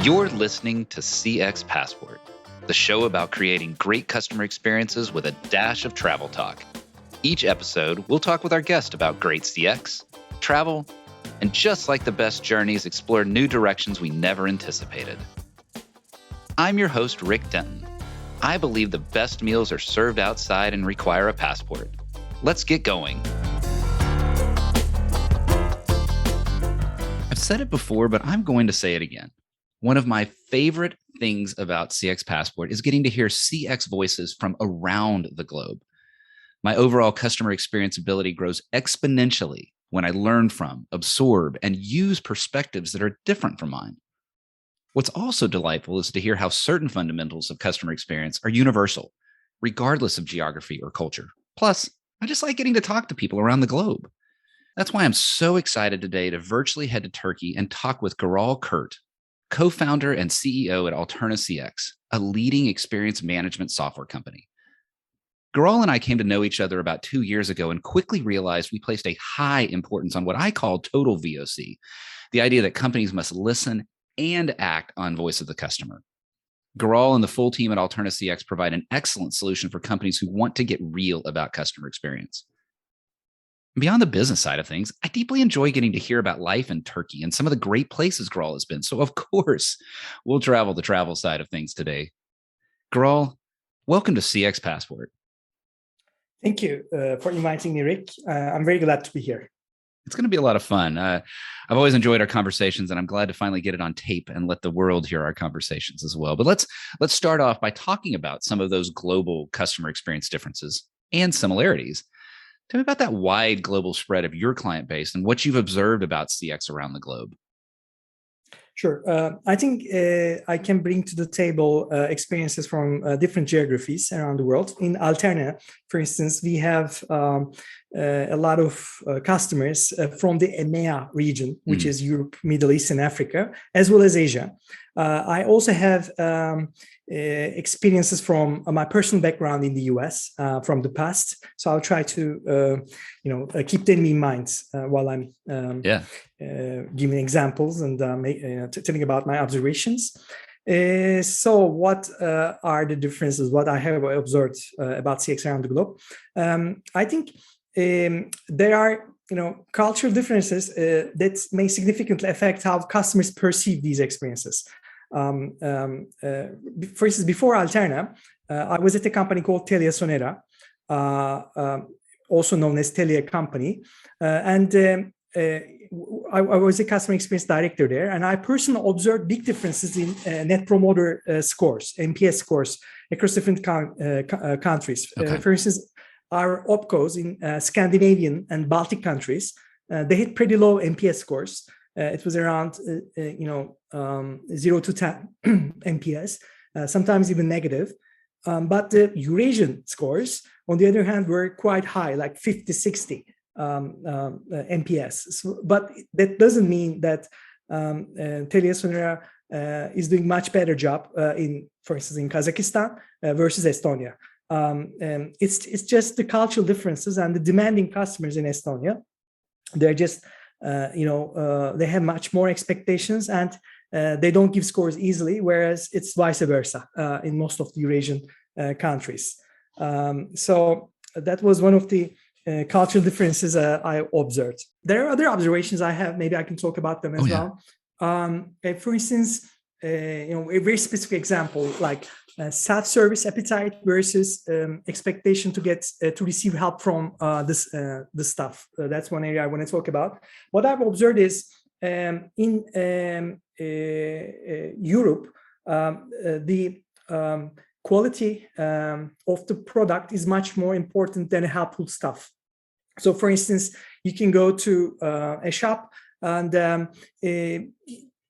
You're listening to CX Passport, the show about creating great customer experiences with a dash of travel talk. Each episode, we'll talk with our guest about great CX, travel, and just like the best journeys, explore new directions we never anticipated. I'm your host, Rick Denton. I believe the best meals are served outside and require a passport. Let's get going. I've said it before, but I'm going to say it again. One of my favorite things about CX Passport is getting to hear CX voices from around the globe. My overall customer experience ability grows exponentially when I learn from, absorb, and use perspectives that are different from mine. What's also delightful is to hear how certain fundamentals of customer experience are universal, regardless of geography or culture. Plus, I just like getting to talk to people around the globe. That's why I'm so excited today to virtually head to Turkey and talk with Gürol Kurt, co-founder and CEO at Alterna CX, a leading experience management software company. Gürol and I came to know each other about 2 years ago and quickly realized we placed a high importance on what I call total VOC, the idea that companies must listen and act on voice of the customer. Gürol and the full team at Alterna CX provide an excellent solution for companies who want to get real about customer experience. Beyond the business side of things, I deeply enjoy getting to hear about life in Turkey and some of the great places Gürol has been. So, of course, we'll travel the travel side of things today. Gürol, welcome to CX Passport. Thank you for inviting me, Rick. I'm very glad to be here. It's going to be a lot of fun. I've always enjoyed our conversations, and I'm glad to finally get it on tape and let the world hear our conversations as well. But let's start off by talking about some of those global customer experience differences and similarities. Tell me about that wide global spread of your client base and what you've observed about CX around the globe. Sure. I think I can bring to the table experiences from different geographies around the world. In Alterna, for instance, we have a lot of customers from the EMEA region, which is Europe, Middle East, and Africa, as well as Asia. I also have experiences from my personal background in the US from the past. So I'll try to, keep them in mind while I'm giving examples and telling about my observations. So what are the differences, what I have observed about CX around the globe? I think there are cultural differences that may significantly affect how customers perceive these experiences. For instance, before Alterna, I was at a company called TeliaSonera, also known as Telia Company, and I was a customer experience director there, and I personally observed big differences in Net Promoter scores, NPS scores, across different countries. Okay. For instance, our OpCos in Scandinavian and Baltic countries, they had pretty low NPS scores. It was around 0 to 10 NPS, sometimes even negative. But the Eurasian scores, on the other hand, were quite high, like 50, 60 NPS. But that doesn't mean that TeliaSonera is doing much better job for instance, in Kazakhstan versus Estonia. It's just the cultural differences and the demanding customers in Estonia. They're just they have much more expectations and they don't give scores easily, whereas it's vice versa in most of the Eurasian countries. So that was one of the cultural differences I observed. There are other observations I have. Maybe I can talk about them as well. For instance, a very specific example, like self-service appetite versus expectation to receive help from the staff. That's one area I want to talk about. What I've observed is in Europe, the quality of the product is much more important than a helpful staff. So, for instance, you can go to a shop and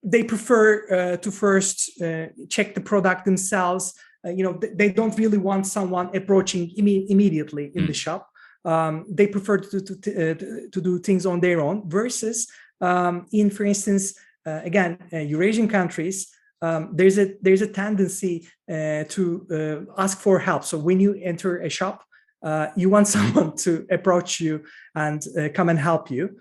they prefer to first check the product themselves. They don't really want someone approaching immediately in the shop. They prefer to do things on their own. Versus in, for instance, Eurasian countries, there's a tendency to ask for help. So when you enter a shop, you want someone to approach you and come and help you.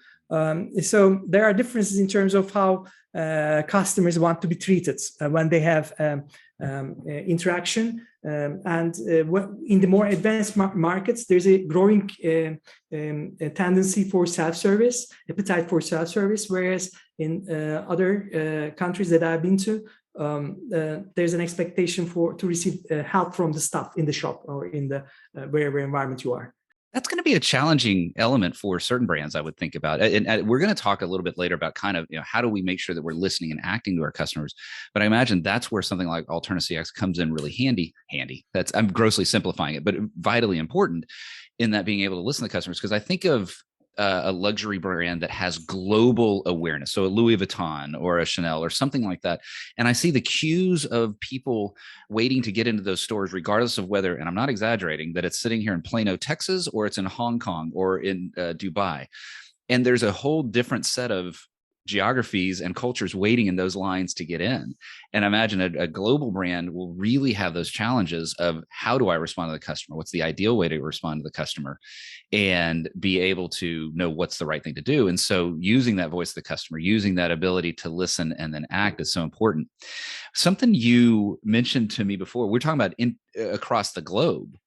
So there are differences in terms of how customers want to be treated when they have interaction. And in the more advanced markets, there's a growing tendency for self-service, appetite for self-service, whereas in other countries that I've been to, there's an expectation to receive help from the staff in the shop or in the wherever environment you are. That's going to be a challenging element for certain brands, I would think about. And we're going to talk a little bit later about kind of, how do we make sure that we're listening and acting to our customers? But I imagine that's where something like Alterna CX comes in really handy. I'm grossly simplifying it, but vitally important in that being able to listen to customers. Because I think of a luxury brand that has global awareness. So a Louis Vuitton or a Chanel or something like that. And I see the queues of people waiting to get into those stores, regardless of whether, and I'm not exaggerating, that it's sitting here in Plano, Texas, or it's in Hong Kong or in Dubai. And there's a whole different set of geographies and cultures waiting in those lines to get in. And I imagine a global brand will really have those challenges of how do I respond to the customer? What's the ideal way to respond to the customer and be able to know what's the right thing to do? And so using that voice of the customer, using that ability to listen and then act is so important. Something you mentioned to me before, we're talking about across the globe.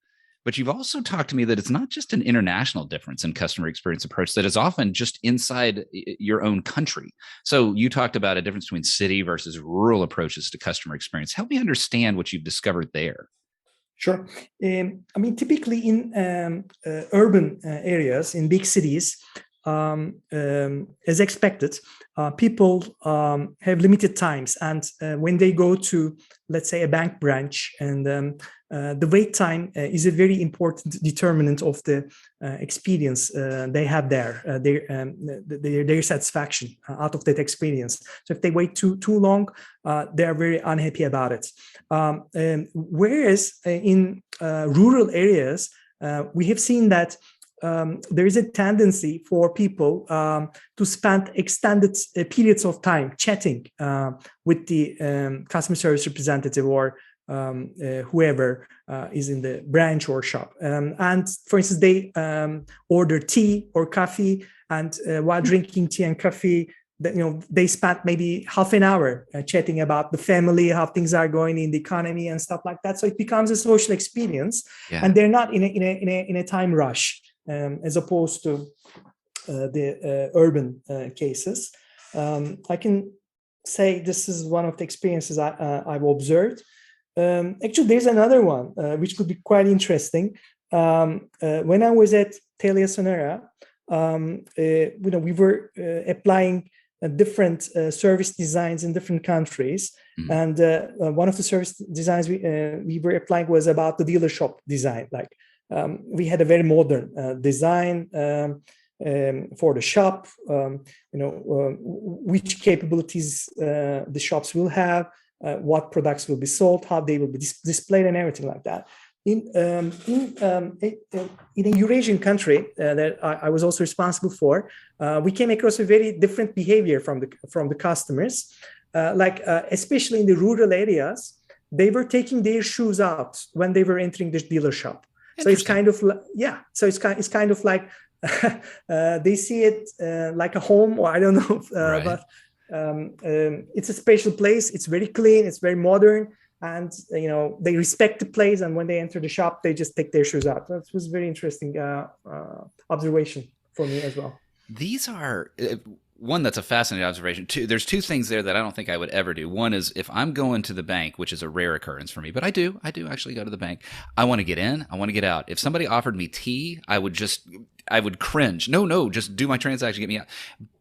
But you've also talked to me that it's not just an international difference in customer experience approach, that it's often just inside your own country. So you talked about a difference between city versus rural approaches to customer experience. Help me understand what you've discovered there. Sure. Typically in urban areas, in big cities, as expected, people have limited times. And when they go to, let's say, a bank branch, and the wait time is a very important determinant of the experience they have there, their satisfaction out of that experience. So if they wait too long, they are very unhappy about it. Whereas in rural areas, we have seen that there is a tendency for people to spend extended periods of time chatting with the customer service representative or whoever is in the branch or shop. And for instance, they order tea or coffee, and while drinking tea and coffee, they spent maybe half an hour chatting about the family, how things are going in the economy and stuff like that. So it becomes a social experience, and they're not in a time rush. As opposed to the urban cases. I can say this is one of the experiences I've observed. Actually, there's another one which could be quite interesting. When I was at TeliaSonera, we were applying different service designs in different countries. Mm-hmm. And one of the service designs we were applying was about the dealer shop design. We had a very modern design for the shop, which capabilities the shops will have, what products will be sold, how they will be displayed, and everything like that. In a Eurasian country that I was also responsible for, we came across a very different behavior from the customers. Especially in the rural areas, they were taking their shoes out when they were entering the dealer shop. So it's kind of So it's kind of like they see it like a home, or I don't know, right. But it's a special place. It's very clean. It's very modern, and they respect the place. And when they enter the shop, they just take their shoes out. That was a very interesting observation for me as well. These are. One, that's a fascinating observation. Two, there's two things there that I don't think I would ever do. One is if I'm going to the bank, which is a rare occurrence for me, but I do actually go to the bank. I want to get in. I want to get out. If somebody offered me tea, I would cringe. No, just do my transaction, get me out.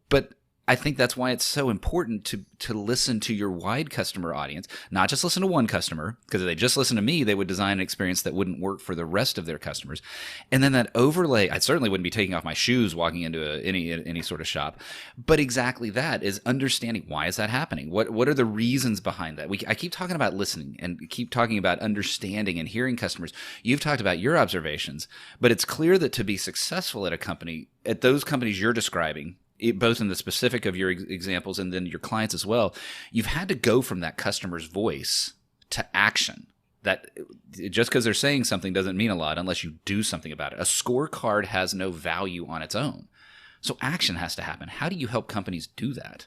But I think that's why it's so important to listen to your wide customer audience, not just listen to one customer, because if they just listen to me, they would design an experience that wouldn't work for the rest of their customers. And then that overlay, I certainly wouldn't be taking off my shoes walking into any sort of shop, but exactly that is understanding why is that happening? What are the reasons behind that? I keep talking about listening and keep talking about understanding and hearing customers. You've talked about your observations, but it's clear that to be successful at a company, at those companies you're describing, both in the specific of your examples and then your clients as well, you've had to go from that customer's voice to action. That just because they're saying something doesn't mean a lot unless you do something about it. A scorecard has no value on its own. So action has to happen. How do you help companies do that?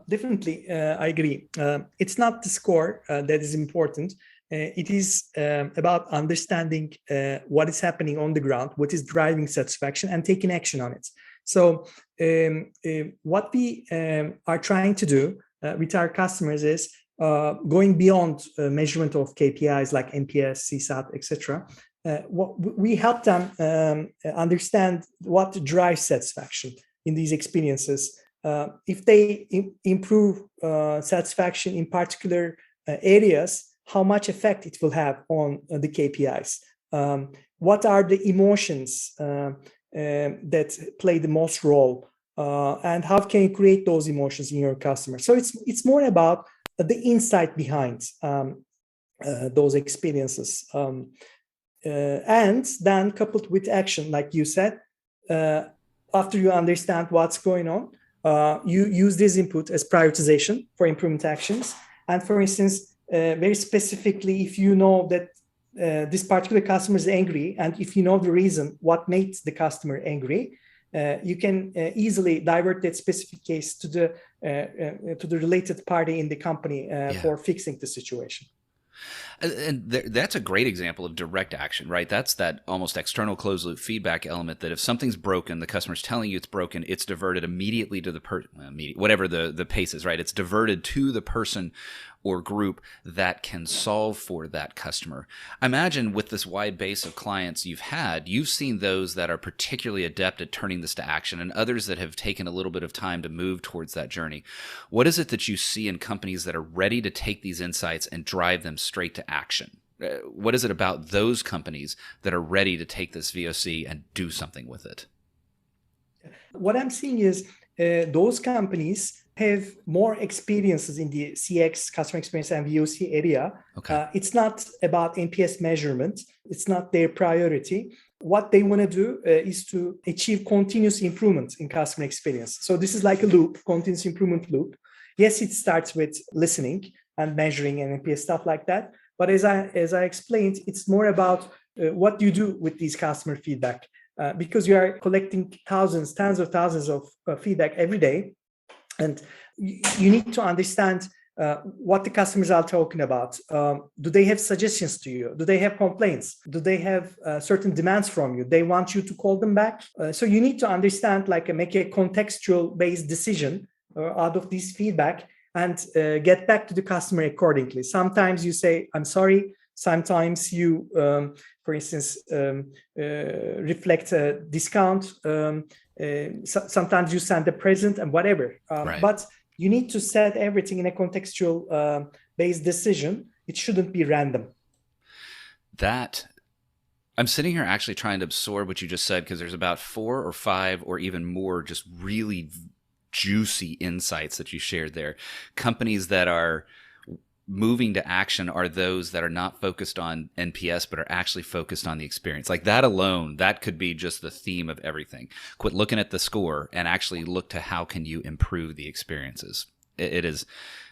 Definitely, I agree. It's not the score that is important. It is about understanding what is happening on the ground, what is driving satisfaction, and taking action on it. So what we are trying to do with our customers is going beyond measurement of KPIs like NPS, CSAT, etc. We help them understand what drives satisfaction in these experiences. If they improve satisfaction in particular areas, how much effect it will have on the KPIs. What are the emotions that play the most role, and how can you create those emotions in your customer? So it's more about the insight behind those experiences, and then coupled with action, like you said. After you understand what's going on, you use this input as prioritization for improvement actions. And for instance, very specifically, if you know that this particular customer is angry, and if you know the reason what made the customer angry, you can easily divert that specific case to the related party in the company for fixing the situation. And that's a great example of direct action, right? That's that almost external closed loop feedback element that if something's broken, the customer's telling you it's broken, it's diverted immediately to the whatever the pace is, right? It's diverted to the person or group that can solve for that customer. I imagine with this wide base of clients you've seen those that are particularly adept at turning this to action and others that have taken a little bit of time to move towards that journey. What is it that you see in companies that are ready to take these insights and drive them straight to action? What is it about those companies that are ready to take this VOC and do something with it? What I'm seeing is those companies have more experiences in the CX, customer experience, and VOC area. Okay. It's not about NPS measurement. It's not their priority. What they want to do is to achieve continuous improvement in customer experience. So this is like a loop, continuous improvement loop. Yes, it starts with listening and measuring and NPS stuff like that. But as I explained, it's more about what you do with these customer feedback, because you are collecting tens of thousands of feedback every day. And you need to understand what the customers are talking about. Do they have suggestions to you? Do they have complaints? Do they have certain demands from you? They want you to call them back. So you need to understand, make a contextual based decision out of this feedback and get back to the customer accordingly. Sometimes you say, I'm sorry. Sometimes you, for instance, reflect a discount. Sometimes you send a present and whatever. Right. But you need to set everything in a contextual based decision. It shouldn't be random. I'm sitting here actually trying to absorb what you just said, because there's about 4 or 5 or even more just really juicy insights that you shared there. Companies that are moving to action are those that are not focused on NPS, but are actually focused on the experience. Like that alone, that could be just the theme of everything. Quit looking at the score and actually look to how can you improve the experiences. It is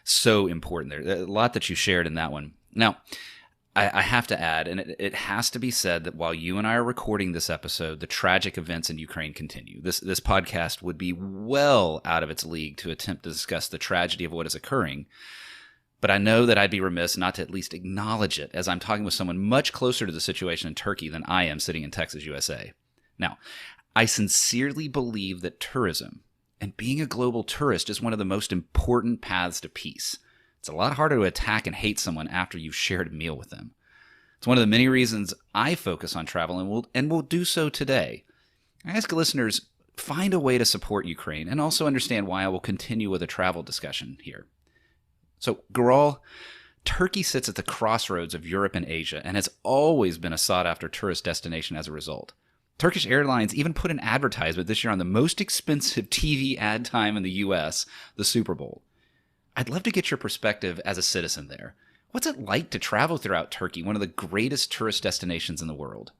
so important there. A lot that you shared in that one. Now, I have to add, and it has to be said, that while you and I are recording this episode, the tragic events in Ukraine continue. This podcast would be well out of its league to attempt to discuss the tragedy of what is occurring. But I know that I'd be remiss not to at least acknowledge it, as I'm talking with someone much closer to the situation in Turkey than I am sitting in Texas, USA. Now, I sincerely believe that tourism and being a global tourist is one of the most important paths to peace. It's a lot harder to attack and hate someone after you've shared a meal with them. It's one of the many reasons I focus on travel and will do so today. I ask listeners, find a way to support Ukraine and also understand why I will continue with a travel discussion here. So, Gürol, Turkey sits at the crossroads of Europe and Asia and has always been a sought-after tourist destination as a result. Turkish Airlines even put an advertisement this year on the most expensive TV ad time in the U.S., the Super Bowl. I'd love to get your perspective as a citizen there. What's it like to travel throughout Turkey, one of the greatest tourist destinations in the world?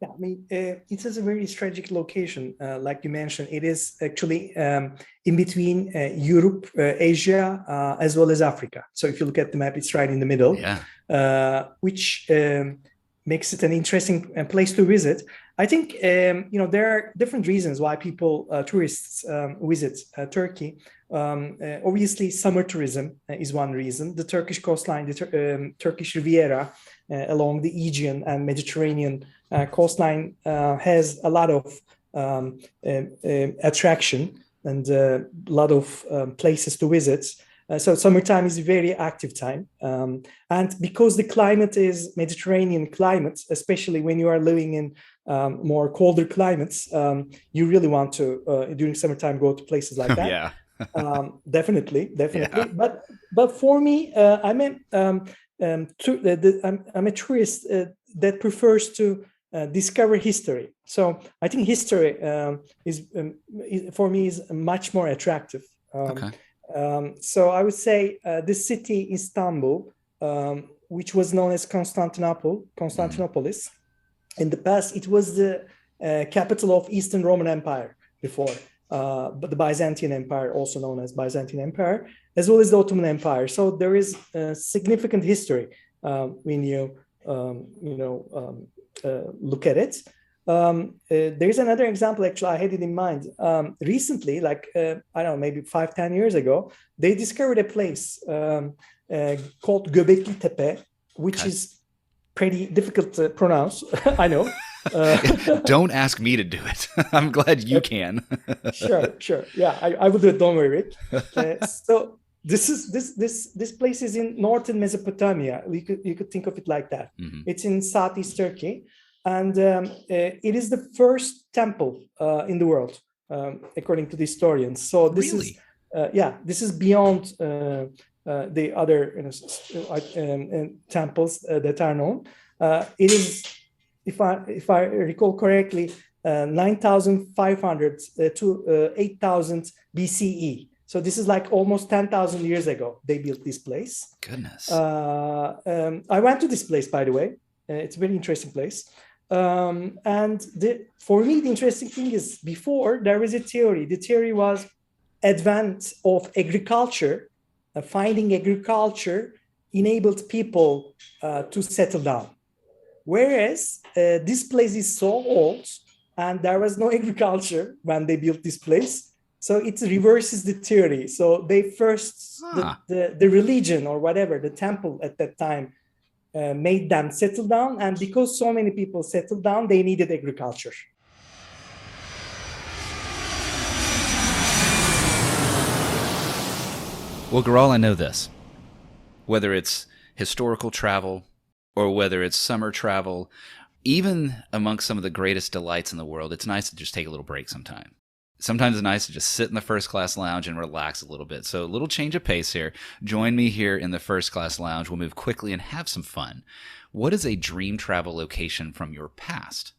Yeah, I mean, it is a very strategic location. Like you mentioned, it is actually in between Europe, Asia, as well as Africa. So if you look at the map, it's right in the middle, which makes it an interesting place to visit. I think, there are different reasons why people, tourists, visit Turkey. Obviously, summer tourism is one reason. The Turkish coastline, the Turkish Riviera, along the Aegean and Mediterranean coastline has a lot of attraction and a lot of places to visit. So summertime is a very active time. And because the climate is Mediterranean climate, especially when you are living in more colder climates, you really want to, during summertime, go to places like that. Yeah. Definitely. Yeah. But for me, I'm a tourist that prefers to discover history. So I think history is for me is much more attractive. Okay. So I would say the city Istanbul, which was known as Constantinopolis. In the past, it was the capital of Eastern Roman Empire before. But the Byzantine Empire, also known as Byzantine Empire, as well as the Ottoman Empire. So there is significant history when you look at it. There's another example, actually, I had it in mind. Recently, like, I don't know, maybe 5-10 years ago, they discovered a place called Göbekli Tepe, which is pretty difficult to pronounce. I know. Don't ask me to do it. I'm glad you can. Sure. Yeah, I will do it. Don't worry, Rick. So this place is in northern Mesopotamia. You could think of it like that. Mm-hmm. It's in southeast Turkey, and it is the first temple in the world, according to the historians. So this is this is beyond the other temples that are known. It is, if I recall correctly, 9,500 to 8,000 BCE. So this is like almost 10,000 years ago they built this place. Goodness. I went to this place, by the way. It's a very interesting place. And for me, the interesting thing is, before there was a theory. The theory was advent of agriculture. Finding agriculture enabled people to settle down. Whereas this place is so old and there was no agriculture when they built this place. So it reverses the theory. So they first, the religion or whatever, the temple at that time made them settle down. And because so many people settled down, they needed agriculture. Well, Gürol, I know this. Whether it's historical travel or whether it's summer travel, even amongst some of the greatest delights in the world, it's nice to just take a little break sometime. Sometimes it's nice to just sit in the first class lounge and relax a little bit. So a little change of pace here. Join me here in the first class lounge. We'll move quickly and have some fun. What is a dream travel location from your past?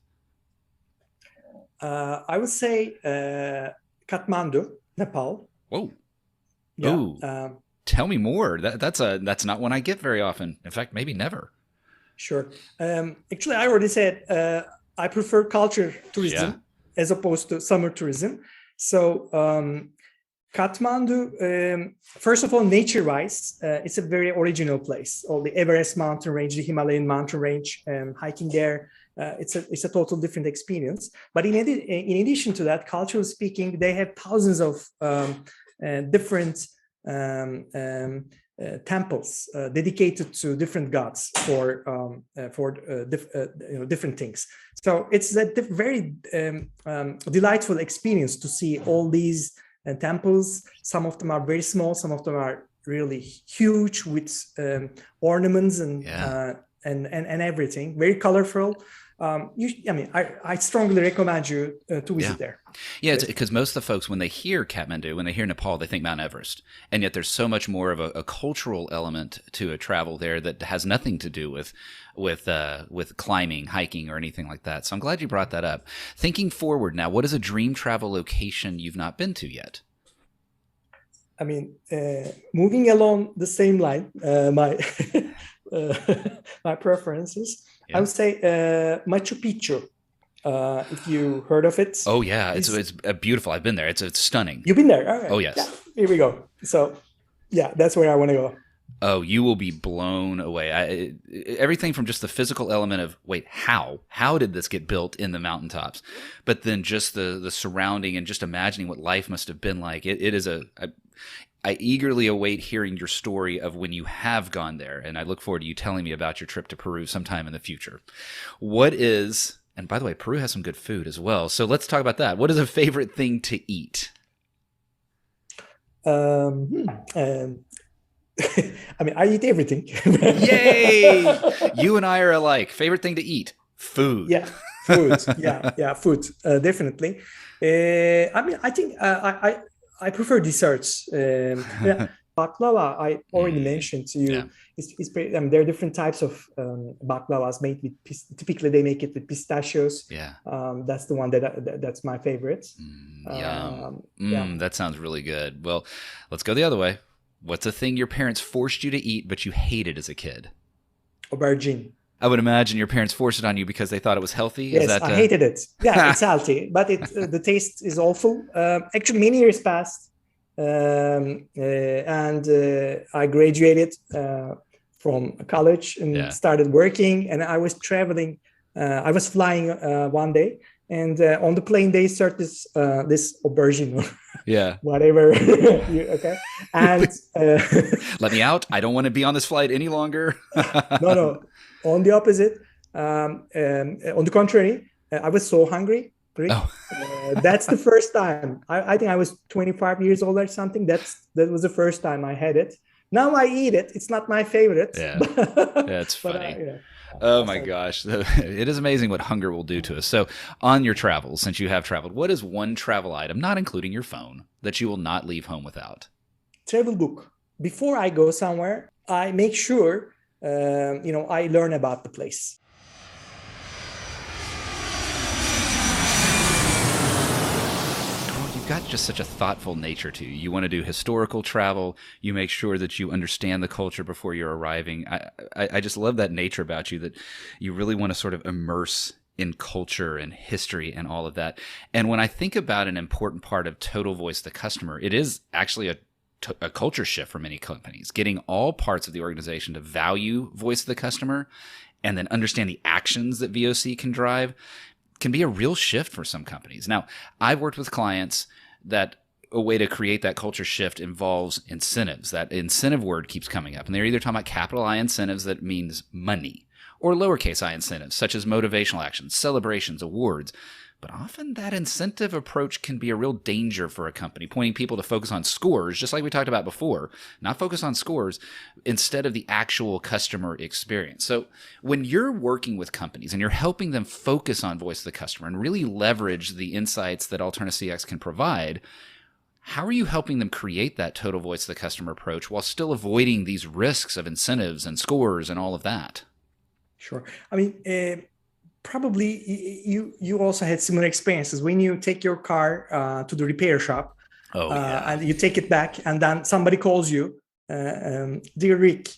I would say Kathmandu, Nepal. Whoa. Yeah. Ooh. Tell me more. That's not one I get very often. In fact, maybe never. Sure. Actually, I already said I prefer culture tourism as opposed to summer tourism. So Kathmandu, first of all, nature-wise, it's a very original place. All the Everest mountain range, the Himalayan mountain range, hiking there, it's a total different experience. But in addition to that, culturally speaking, they have thousands of different temples dedicated to different gods for different things. So it's a very delightful experience to see all these temples. Some of them are very small, some of them are really huge with ornaments and everything, very colorful. I strongly recommend you to visit there. Yeah, because most of the folks, when they hear Kathmandu, when they hear Nepal, they think Mount Everest. And yet there's so much more of a cultural element to a travel there that has nothing to do with climbing, hiking, or anything like that. So I'm glad you brought that up. Thinking forward now, what is a dream travel location you've not been to yet? I mean, moving along the same line, my preferences, I would say Machu Picchu if you heard of it. Oh yeah, it's beautiful. I've been there. It's stunning. You've been there? All right. Oh yes. Yeah, here we go. So yeah, that's where I want to go. Oh, you will be blown away. Everything from just the physical element of, wait, how did this get built in the mountaintops? But then just the surrounding and just imagining what life must have been like. I eagerly await hearing your story of when you have gone there. And I look forward to you telling me about your trip to Peru sometime in the future. And by the way, Peru has some good food as well. So let's talk about that. What is a favorite thing to eat? I mean, I eat everything. Yay! You and I are alike. Favorite thing to eat? Food. Yeah, food. Yeah, food. Definitely. I mean, I think I prefer desserts. Yeah. Baklava, I already mentioned to you. Yeah. There are different types of baklavas made with. Typically, they make it with pistachios. Yeah. That's the one that's my favorite. Yum. Yeah. That sounds really good. Well, let's go the other way. What's a thing your parents forced you to eat, but you hated as a kid? Aubergine. I would imagine your parents forced it on you because they thought it was healthy. Yes, I hated it. Yeah, it's healthy, but the taste is awful. Actually, many years passed, and I graduated from college and started working. And I was traveling. I was flying one day, and on the plane they served this aubergine. Yeah. Whatever. Okay. And let me out. I don't want to be on this flight any longer. No. On the opposite. On the contrary, I was so hungry. Oh. That's the first time. I think I was 25 years old or something. That was the first time I had it. Now I eat it. It's not my favorite. Yeah. It's funny. Oh my gosh. It is amazing what hunger will do to us. So on your travels, since you have traveled, what is one travel item, not including your phone, that you will not leave home without? Travel book. Before I go somewhere, I make sure, I learn about the place. You've got just such a thoughtful nature to you. You want to do historical travel. You make sure that you understand the culture before you're arriving. I just love that nature about you, that you really want to sort of immerse in culture and history and all of that. And when I think about an important part of total voice of the customer, it is actually a culture shift for many companies, getting all parts of the organization to value voice of the customer and then understand the actions that VOC can drive. Can be a real shift for some companies. Now, I've worked with clients that a way to create that culture shift involves incentives. That incentive word keeps coming up, and they're either talking about capital I incentives that means money, or lowercase I incentives such as motivational actions, celebrations, awards. But often that incentive approach can be a real danger for a company, pointing people to focus on scores, just like we talked about before, not focus on scores instead of the actual customer experience. So when you're working with companies and you're helping them focus on voice of the customer and really leverage the insights that Alterna CX can provide, how are you helping them create that total voice of the customer approach while still avoiding these risks of incentives and scores and all of that? Sure. I mean, probably you also had similar experiences when you take your car to the repair shop. And you take it back, and then somebody calls you, dear Rick,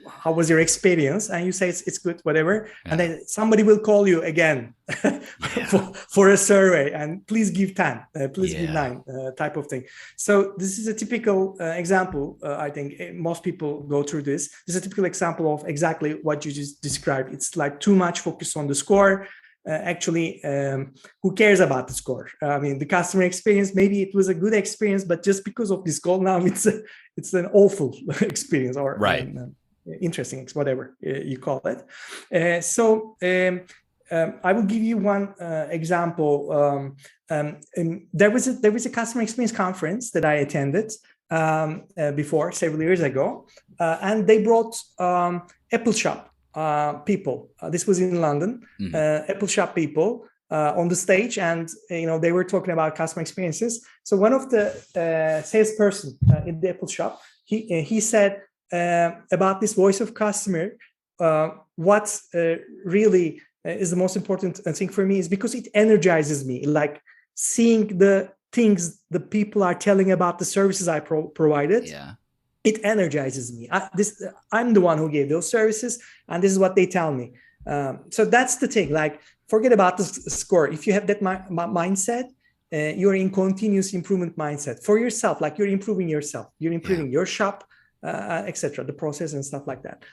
how was your experience? And you say it's good, whatever. Yeah. And then somebody will call you again for a survey, and please give 10, please give 9, type of thing. So this is a typical example. I think most people go through this. This is a typical example of exactly what you just described. It's like too much focus on the score. Actually, who cares about the score? I mean, the customer experience, maybe it was a good experience, but just because of this call now, it's an awful experience, or interesting, whatever you call it. I will give you one example. There was a customer experience conference that I attended before, several years ago, and they brought Apple Shop people. This was in London. Apple Shop people on the stage, and they were talking about customer experiences. So one of the salesperson in the Apple Shop, he said about this voice of customer, what really is the most important thing for me is because it energizes me, like seeing the things the people are telling about the services I provided. Yeah. It energizes me. I'm the one who gave those services, and this is what they tell me. So that's the thing. Like forget about the score. If you have that mindset, you're in continuous improvement mindset for yourself, like you're improving yourself, you're improving your shop, etc., the process and stuff like that.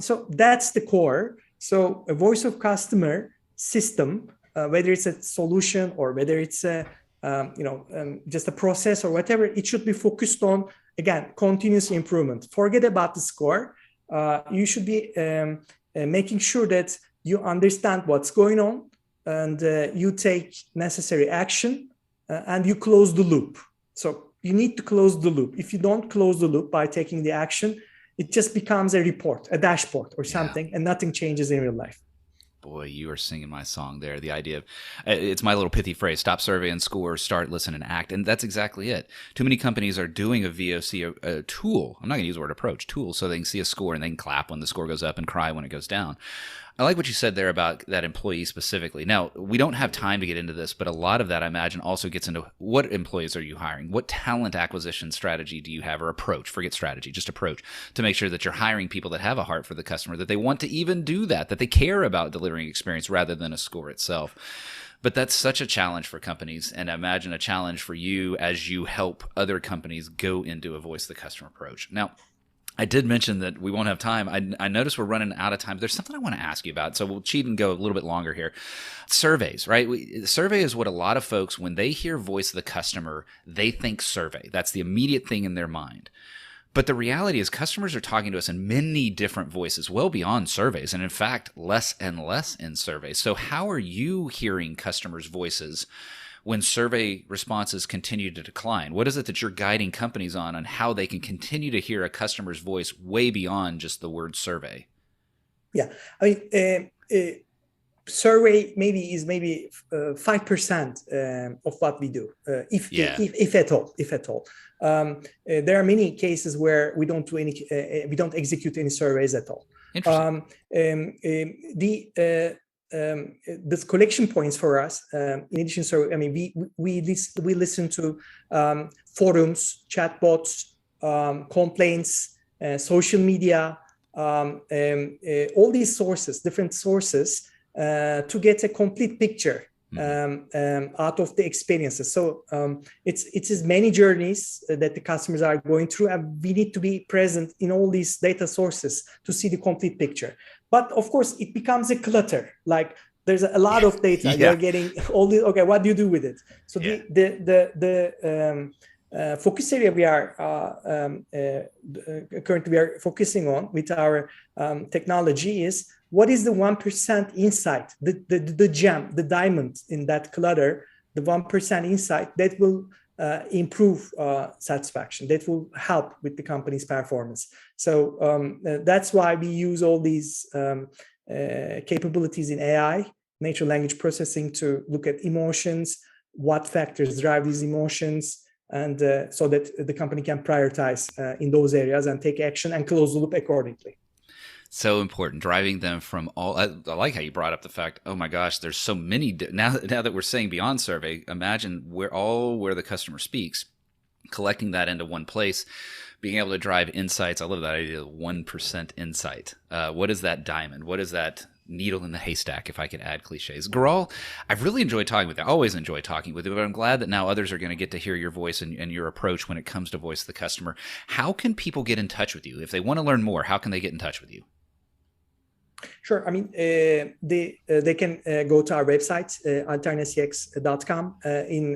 So that's the core. So a voice of customer system, whether it's a solution or whether it's a just a process or whatever, it should be focused on, again, continuous improvement. Forget about the score. You should be making sure that you understand what's going on, and you take necessary action, and you close the loop. So you need to close the loop. If you don't close the loop by taking the action, it just becomes a report, a dashboard or something, and nothing changes in real life. Boy, you are singing my song there. The idea of, it's my little pithy phrase, stop, survey, and score, start, listen, and act. And that's exactly it. Too many companies are doing a VOC, a tool. I'm not going to use the word approach, tool, so they can see a score and they can clap when the score goes up and cry when it goes down. I like what you said there about that employee specifically. Now, we don't have time to get into this, but a lot of that, I imagine, also gets into what employees are you hiring? What talent acquisition strategy do you have, or approach? Forget strategy, just approach, to make sure that you're hiring people that have a heart for the customer, that they want to even do that they care about delivering experience rather than a score itself. But that's such a challenge for companies, and I imagine a challenge for you as you help other companies go into a voice of the customer approach. Now, I did mention that we won't have time. I noticed we're running out of time. There's something I want to ask you about, so we'll cheat and go a little bit longer here. Surveys, right? Survey is what a lot of folks, when they hear voice of the customer, they think survey. That's the immediate thing in their mind. But the reality is customers are talking to us in many different voices, well beyond surveys, and in fact, less and less in surveys. So how are you hearing customers' voices when survey responses continue to decline? What is it that you're guiding companies on how they can continue to hear a customer's voice way beyond just the word survey? Yeah, I mean, survey is 5% of what we do, if at all. There are many cases where we don't do any, we don't execute any surveys at all. This collection points for us, in addition, so I mean, we listen to forums, chatbots, complaints, social media, all these sources, different sources, to get a complete picture out of the experiences. So it's as many journeys that the customers are going through, and we need to be present in all these data sources to see the complete picture. But of course, it becomes a clutter. Like there's a lot of data. You're getting all the, okay, what do you do with it? So the focus area we are currently we are focusing on with our technology is, what is the 1% insight, the gem, the diamond in that clutter, the 1% insight that will improve satisfaction, that will help with the company's performance. So that's why we use all these capabilities in AI, natural language processing, to look at emotions, what factors drive these emotions, and so that the company can prioritize in those areas and take action and close the loop accordingly. So important, driving them from all. I like how you brought up the fact, oh my gosh, there's so many. Now that we're saying beyond survey, imagine where the customer speaks, collecting that into one place, being able to drive insights. I love that idea of 1% insight. What is that diamond? What is that needle in the haystack, if I could add cliches? Gürol, I've really enjoyed talking with you. I always enjoy talking with you, but I'm glad that now others are going to get to hear your voice and your approach when it comes to voice of the customer. How can people get in touch with you? If they want to learn more, how can they get in touch with you? Sure. I mean, they can go to our website, alternacx.com. In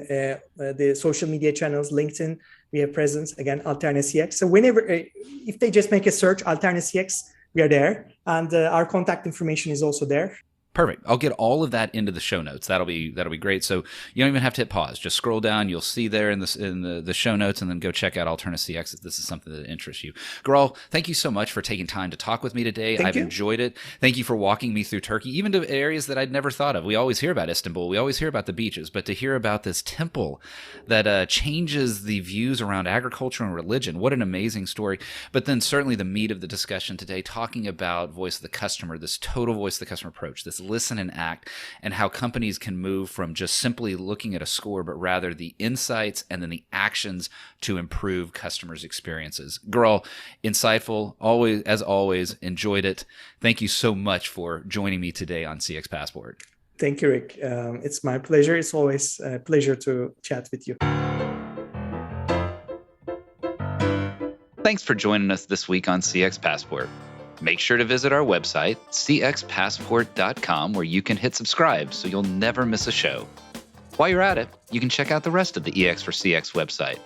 the social media channels, LinkedIn, we have presence, again, alternacx. So whenever, if they just make a search, alternacx, we are there. And our contact information is also there. Perfect. I'll get all of that into the show notes. That'll be great. So you don't even have to hit pause. Just scroll down. You'll see there in the show notes, and then go check out alternacx if this is something that interests you. Gürol, thank you so much for taking time to talk with me today. I've enjoyed it. Thank you for walking me through Turkey, even to areas that I'd never thought of. We always hear about Istanbul. We always hear about the beaches, but to hear about this temple that changes the views around agriculture and religion, what an amazing story. But then certainly the meat of the discussion today, talking about voice of the customer, this total voice of the customer approach, this listen and act, and how companies can move from just simply looking at a score, but rather the insights and then the actions to improve customers' experiences. Gürol, insightful, always, enjoyed it. Thank you so much for joining me today on CX Passport. Thank you, Rick. It's my pleasure. It's always a pleasure to chat with you. Thanks for joining us this week on CX Passport. Make sure to visit our website, cxpassport.com, where you can hit subscribe so you'll never miss a show. While you're at it, you can check out the rest of the EX4CX website.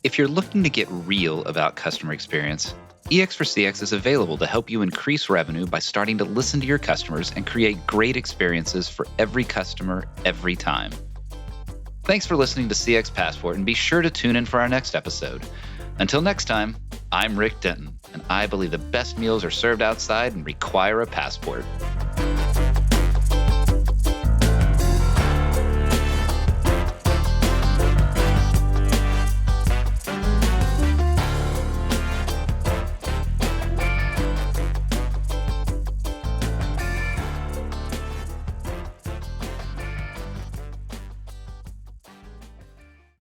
If you're looking to get real about customer experience, EX4CX is available to help you increase revenue by starting to listen to your customers and create great experiences for every customer every time. Thanks for listening to CX Passport, and be sure to tune in for our next episode. Until next time, I'm Rick Denton, and I believe the best meals are served outside and require a passport.